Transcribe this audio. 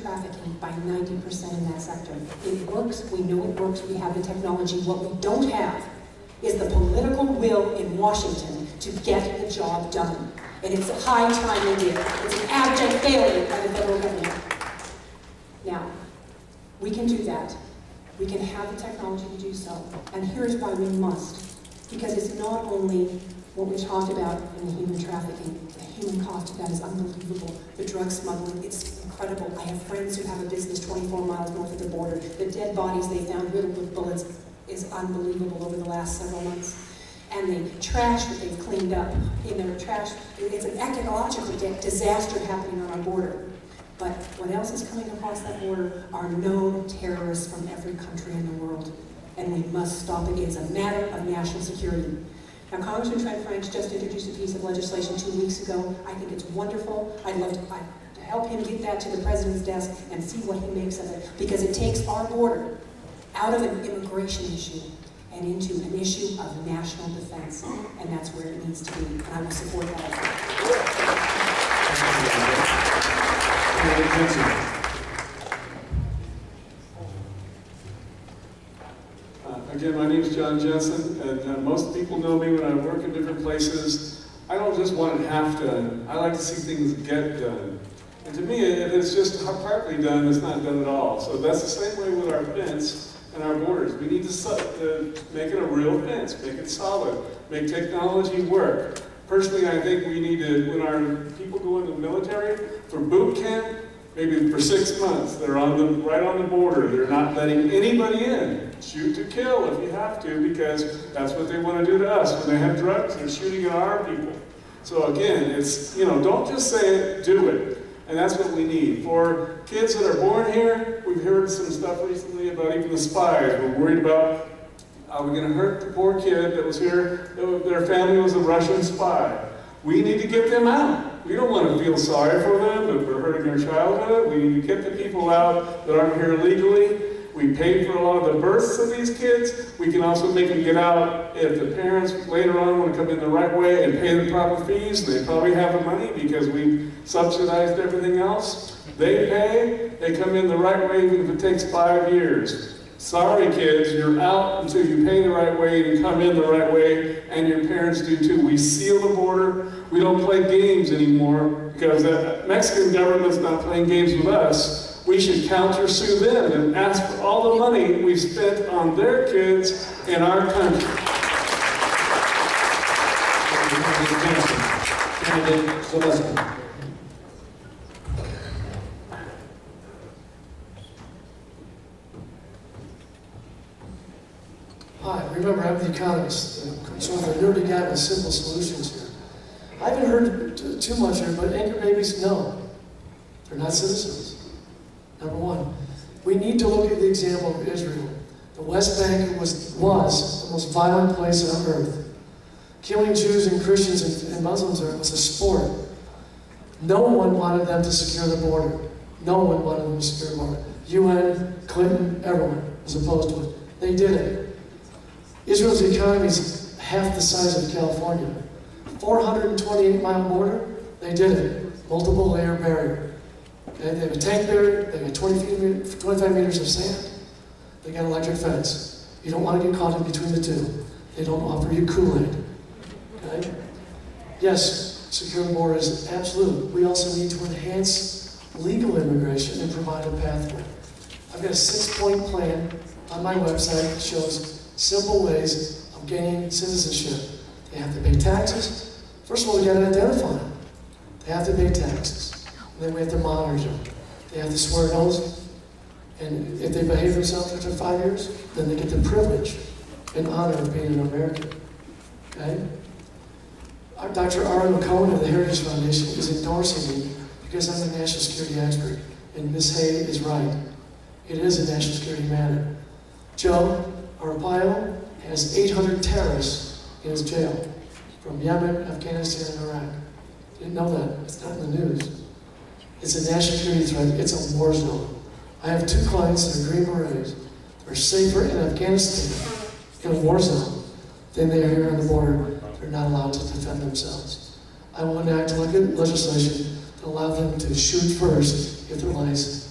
trafficking by 90% in that sector. It works, we know it works, we have the technology. What we don't have is the political will in Washington to get the job done. And it's high time we did. It's an abject failure by the federal government. Now, we can do that. We can have the technology to do so. And here's why we must. Because it's not only what we talked about in the human trafficking. The human cost of that is unbelievable. The drug smuggling, it's incredible. I have friends who have a business 24 miles north of the border. The dead bodies they found riddled with bullets is unbelievable over the last several months. And the trash that they've cleaned up in their trash, it's an ecological disaster happening on our border. But what else is coming across that border are known terrorists from every country in the world. And we must stop it. It is a matter of national security. Now, Congressman Trent Franks just introduced a piece of legislation 2 weeks ago. I think it's wonderful. I'd love to help him get that to the president's desk and see what he makes of it, because it takes our border out of an immigration issue and into an issue of national defense, and that's where it needs to be, and I will support that. Again, my name is John Jensen, and most people know me when I work in different places. I don't just want it half done. I like to see things get done. And to me, if it's just partly done, it's not done at all. So that's the same way with our fence and our borders. We need to make it a real fence, make it solid, make technology work. Personally, I think we need to, when our people go into the military, for boot camp, maybe for 6 months, they're right on the border. They're not letting anybody in. Shoot to kill if you have to, because that's what they want to do to us. When they have drugs, they're shooting at our people. So again, it's, don't just say it, do it. And that's what we need. For kids that are born here, we've heard some stuff recently about even the spies. We're worried about, are we going to hurt the poor kid that was here, their family was a Russian spy. We need to get them out. We don't want to feel sorry for them if they're hurting their childhood. We need to get the people out that aren't here legally. We pay for a lot of the births of these kids. We can also make them get out if the parents later on want to come in the right way and pay the proper fees. They probably have the money because we've subsidized everything else. They pay, they come in the right way even if it takes 5 years. Sorry kids, you're out until you pay the right way and come in the right way, and your parents do too. We seal the border. We don't play games anymore because the Mexican government's not playing games with us. We should counter-sue them and ask for all the money we've spent on their kids in our country. Hi, remember I'm the economist, sort of a nerdy guy with simple solutions here. I haven't heard too much here, but anchor babies, no. They're not citizens. Number one, we need to look at the example of Israel. The West Bank was the most violent place on earth. Killing Jews and Christians and Muslims there was a sport. No one wanted them to secure the border. No one wanted them to secure the border. UN, Clinton, everyone was opposed to it. They did it. Israel's economy is half the size of California. 428-mile border, they did it. Multiple layer barrier. Okay, they have a tank barrier, they got 25 meters of sand, they got an electric fence. You don't want to get caught in between the two. They don't offer you Kool-Aid. Okay? Yes, secure the border is absolute. We also need to enhance legal immigration and provide a pathway. I've got a 6-point plan on my website that shows simple ways of gaining citizenship. They have to pay taxes. First of all, we got to identify them. They have to pay taxes. And then we have to monitor them. They have to swear an oath. And if they behave themselves after 5 years, then they get the privilege and honor of being an American. Okay? Dr. Ariel Cohen of the Heritage Foundation is endorsing me because I'm a national security expert. And Ms. Hay is right. It is a national security matter. Joe Arpaio has 800 terrorists in his jail from Yemen, Afghanistan, and Iraq. Didn't know that. It's not in the news. It's a national security threat. It's a war zone. I have 2 clients that are Green Berets. They're safer in Afghanistan in a war zone than they are here on the border. They're not allowed to defend themselves. I want to enact legislation to allow them to shoot first if their lives